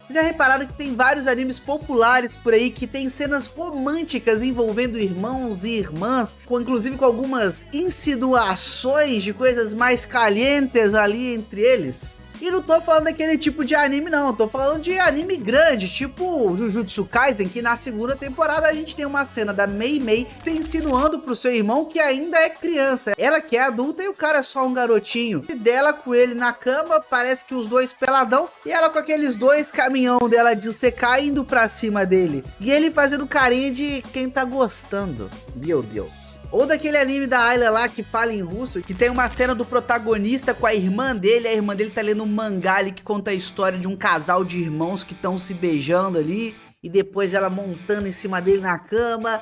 Já repararam que tem vários animes populares por aí que tem cenas românticas envolvendo irmãos e irmãs, inclusive com algumas insinuações de coisas mais calientes ali entre eles? E não tô falando daquele tipo de anime não, tô falando de anime grande, tipo Jujutsu Kaisen, que na segunda temporada a gente tem uma cena da Mei Mei se insinuando pro seu irmão que ainda é criança. Ela que é adulta e o cara é só um garotinho. E dela com ele na cama, parece que os dois peladão, e ela com aqueles dois caminhão dela de secar indo pra cima dele. E ele fazendo carinha de quem tá gostando. Meu Deus. Ou daquele anime da Ayla lá que fala em russo, que tem uma cena do protagonista com a irmã dele tá lendo um mangá ali que conta a história de um casal de irmãos que estão se beijando ali, e depois ela montando em cima dele na cama.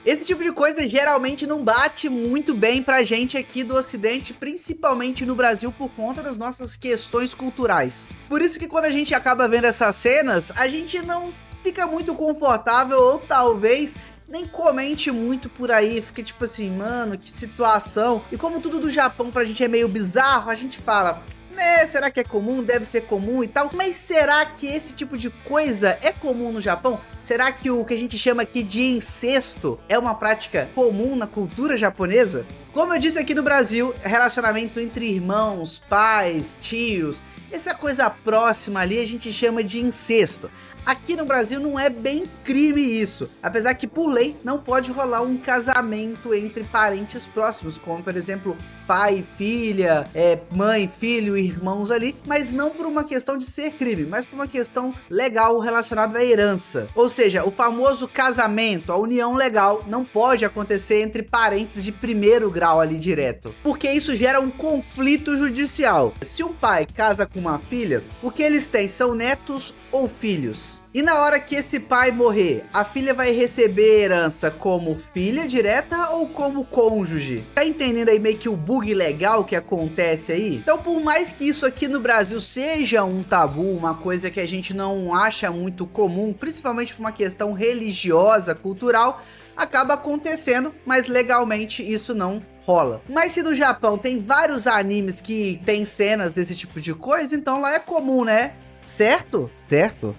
Esse tipo de coisa geralmente não bate muito bem pra gente aqui do ocidente, principalmente no Brasil por conta das nossas questões culturais. Por isso que quando a gente acaba vendo essas cenas, a gente não fica muito confortável, ou talvez nem comente muito por aí, fica tipo assim, mano, que situação. E como tudo do Japão pra gente é meio bizarro, a gente fala, né, será que é comum? Deve ser comum e tal. Mas será que esse tipo de coisa é comum no Japão? Será que o que a gente chama aqui de incesto é uma prática comum na cultura japonesa? Como eu disse aqui no Brasil, relacionamento entre irmãos, pais, tios, essa coisa próxima ali a gente chama de incesto. Aqui no Brasil não é bem crime isso, apesar que por lei não pode rolar um casamento entre parentes próximos, como por exemplo pai e filha, mãe, filho, irmãos ali, mas não por uma questão de ser crime, mas por uma questão legal relacionada à herança. Ou seja, o famoso casamento, a união legal, não pode acontecer entre parentes de primeiro grau ali direto, porque isso gera um conflito judicial. Se um pai casa com uma filha, o que eles têm são netos ou filhos. E na hora que esse pai morrer, a filha vai receber herança como filha direta ou como cônjuge? Tá entendendo aí meio que o bug legal que acontece aí? Então, por mais que isso aqui no Brasil seja um tabu, uma coisa que a gente não acha muito comum, principalmente por uma questão religiosa, cultural, acaba acontecendo, mas legalmente isso não rola. Mas se no Japão tem vários animes que tem cenas desse tipo de coisa, então lá é comum, né? Certo? Certo?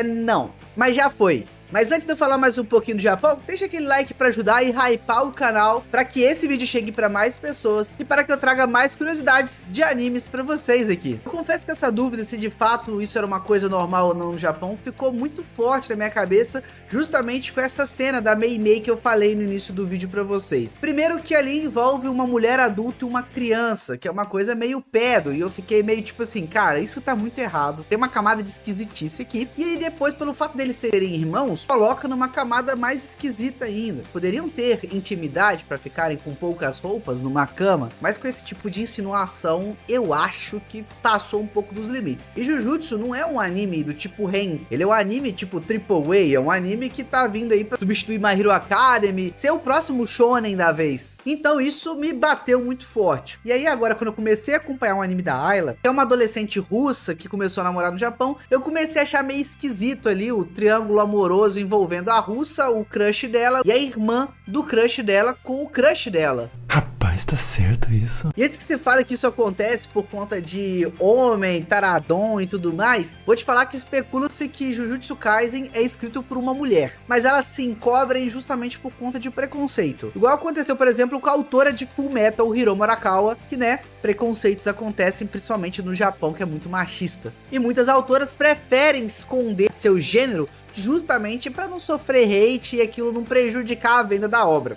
Não. Mas já foi. Mas antes de eu falar mais um pouquinho do Japão, deixa aquele like para ajudar e hypar o canal, para que esse vídeo chegue para mais pessoas e para que eu traga mais curiosidades de animes para vocês aqui. Eu confesso que essa dúvida se de fato isso era uma coisa normal ou não no Japão ficou muito forte na minha cabeça, justamente com essa cena da Mei Mei que eu falei no início do vídeo para vocês. Primeiro que ali envolve uma mulher adulta e uma criança, que é uma coisa meio pedo, e eu fiquei meio tipo assim, cara, isso tá muito errado, tem uma camada de esquisitice aqui. E aí depois, pelo fato deles serem irmãos, coloca numa camada mais esquisita ainda. Poderiam ter intimidade para ficarem com poucas roupas numa cama, mas com esse tipo de insinuação eu acho que passou um pouco dos limites. E Jujutsu não é um anime do tipo Ren, ele é um anime tipo Triple A, é um anime que tá vindo aí para substituir My Hero Academy, ser o próximo shonen da vez. Então isso me bateu muito forte. E aí agora quando eu comecei a acompanhar um anime da Ayla, que é uma adolescente russa que começou a namorar no Japão, eu comecei a achar meio esquisito ali o triângulo amoroso envolvendo a russa, o crush dela, e a irmã do crush dela com o crush dela. Rapaz, tá certo isso? E antes que se fale que isso acontece por conta de homem, taradon e tudo mais, vou te falar que especula-se que Jujutsu Kaisen é escrito por uma mulher, mas elas se encobrem justamente por conta de preconceito. Igual aconteceu, por exemplo, com a autora de Fullmetal, Hiromu Arakawa, que, né, preconceitos acontecem principalmente no Japão, que é muito machista. E muitas autoras preferem esconder seu gênero justamente para não sofrer hate e aquilo não prejudicar a venda da obra.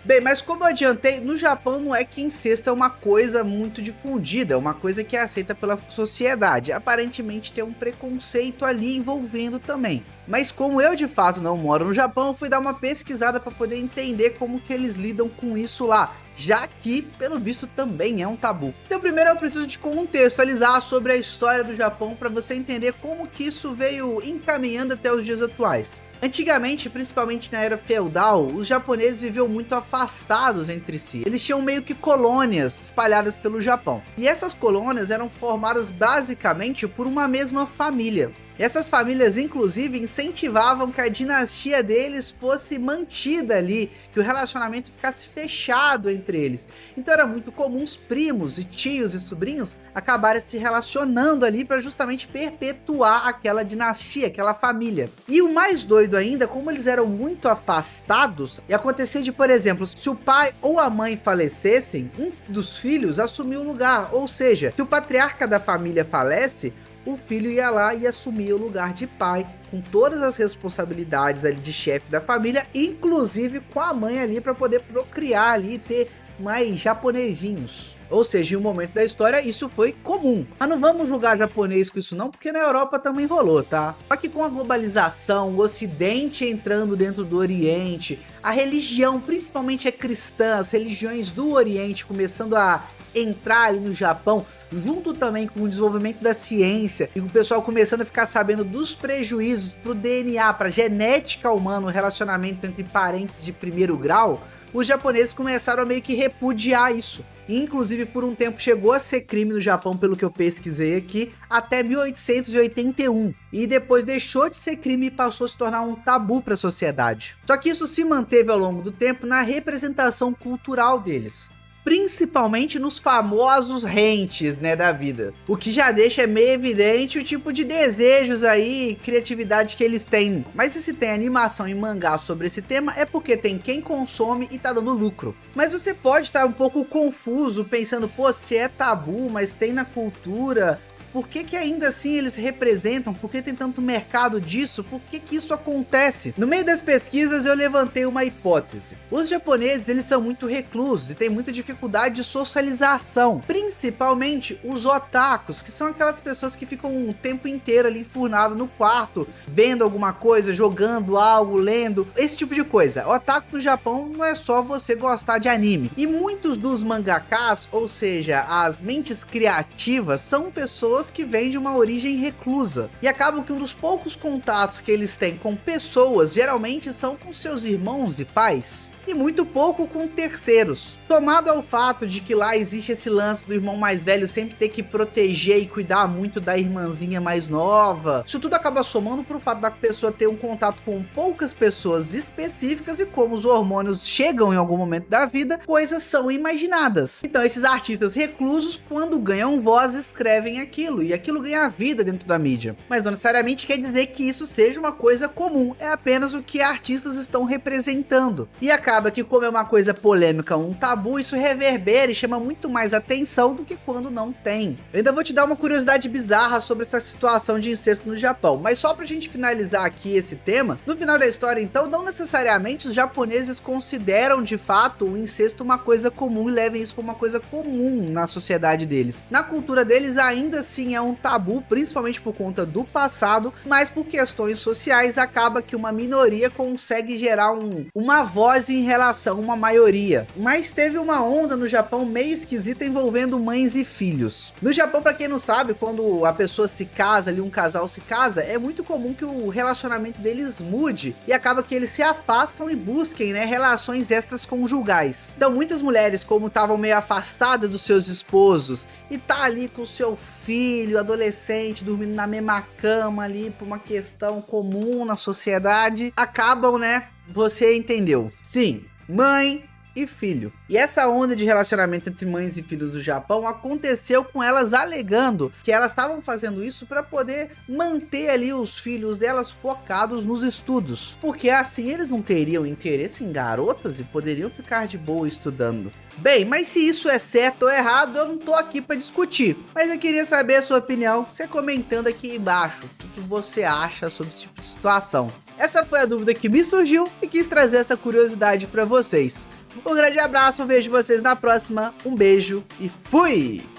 Bem, mas como eu adiantei, no Japão não é que incesto é uma coisa muito difundida, é uma coisa que é aceita pela sociedade. Aparentemente tem um preconceito ali envolvendo também. Mas como eu de fato não moro no Japão, eu fui dar uma pesquisada para poder entender como que eles lidam com isso lá, já que, pelo visto, também é um tabu. Então primeiro eu preciso te contextualizar sobre a história do Japão para você entender como que isso veio encaminhando até os dias atuais. Antigamente, principalmente na era feudal, os japoneses viviam muito afastados entre si. Eles tinham meio que colônias espalhadas pelo Japão. E essas colônias eram formadas basicamente por uma mesma família. E essas famílias, inclusive, incentivavam que a dinastia deles fosse mantida ali, que o relacionamento ficasse fechado entre eles. Então era muito comum os primos e tios e sobrinhos acabarem se relacionando ali para justamente perpetuar aquela dinastia, aquela família. E o mais doido ainda, como eles eram muito afastados, e acontecia de, por exemplo, se o pai ou a mãe falecessem, um dos filhos assumia o lugar. Ou seja, se o patriarca da família falece, o filho ia lá e assumia o lugar de pai, com todas as responsabilidades ali de chefe da família, inclusive com a mãe ali para poder procriar ali e ter mais japonesinhos. Ou seja, em um momento da história isso foi comum. Mas não vamos julgar japonês com isso não, porque na Europa também rolou, tá? Só que com a globalização, o Ocidente entrando dentro do Oriente, a religião, principalmente a cristã, as religiões do Oriente começando a entrar ali no Japão, junto também com o desenvolvimento da ciência e o pessoal começando a ficar sabendo dos prejuízos pro DNA, pra genética humana, o relacionamento entre parentes de primeiro grau, os japoneses começaram a meio que repudiar isso. E, inclusive, por um tempo chegou a ser crime no Japão, pelo que eu pesquisei aqui, até 1881. E depois deixou de ser crime e passou a se tornar um tabu para a sociedade. Só que isso se manteve ao longo do tempo na representação cultural deles. Principalmente nos famosos rentes, né, da vida. O que já deixa meio evidente o tipo de desejos aí, criatividade que eles têm. Mas se tem animação e mangá sobre esse tema, é porque tem quem consome e tá dando lucro. Mas você pode estar um pouco confuso, pensando, pô, se é tabu, mas tem na cultura, por que ainda assim eles representam? Por que tem tanto mercado disso? Por que isso acontece? No meio das pesquisas eu levantei uma hipótese. Os japoneses, eles são muito reclusos e têm muita dificuldade de socialização. Principalmente os otakus, que são aquelas pessoas que ficam o tempo inteiro ali enfurnado no quarto, vendo alguma coisa, jogando algo, lendo, esse tipo de coisa. Otaku no Japão não é só você gostar de anime. E muitos dos mangakas, ou seja, as mentes criativas, são pessoas que vêm de uma origem reclusa e acabam que um dos poucos contatos que eles têm com pessoas geralmente são com seus irmãos e pais. E muito pouco com terceiros. Somado ao fato de que lá existe esse lance do irmão mais velho sempre ter que proteger e cuidar muito da irmãzinha mais nova, isso tudo acaba somando pro fato da pessoa ter um contato com poucas pessoas específicas e como os hormônios chegam em algum momento da vida, coisas são imaginadas. Então esses artistas reclusos, quando ganham voz, escrevem aquilo, e aquilo ganha vida dentro da mídia. Mas não necessariamente quer dizer que isso seja uma coisa comum, é apenas o que artistas estão representando. E acaba que, como é uma coisa polêmica, um tabu, isso reverbera e chama muito mais atenção do que quando não tem. Eu ainda vou te dar uma curiosidade bizarra sobre essa situação de incesto no Japão, mas só pra gente finalizar aqui esse tema, no final da história então, não necessariamente os japoneses consideram de fato o incesto uma coisa comum e levem isso como uma coisa comum na sociedade deles. Na cultura deles ainda assim é um tabu, principalmente por conta do passado, mas por questões sociais acaba que uma minoria consegue gerar uma voz em relação a uma maioria. Mas teve uma onda no Japão meio esquisita envolvendo mães e filhos. No Japão, para quem não sabe, quando a pessoa se casa ali, um casal se casa, é muito comum que o relacionamento deles mude e acaba que eles se afastam e busquem, né, relações extraconjugais. Então muitas mulheres, como estavam meio afastadas dos seus esposos e tá ali com o seu filho, adolescente, dormindo na mesma cama ali por uma questão comum na sociedade, acabam, né, você entendeu. Sim, mãe e filho. E essa onda de relacionamento entre mães e filhos do Japão aconteceu com elas alegando que elas estavam fazendo isso para poder manter ali os filhos delas focados nos estudos, porque assim eles não teriam interesse em garotas e poderiam ficar de boa estudando. Bem, mas se isso é certo ou errado, eu não tô aqui para discutir, mas eu queria saber a sua opinião, você comentando aqui embaixo, o que você acha sobre esse tipo de situação. Essa foi a dúvida que me surgiu e quis trazer essa curiosidade para vocês. Um grande abraço, vejo vocês na próxima, um beijo e fui!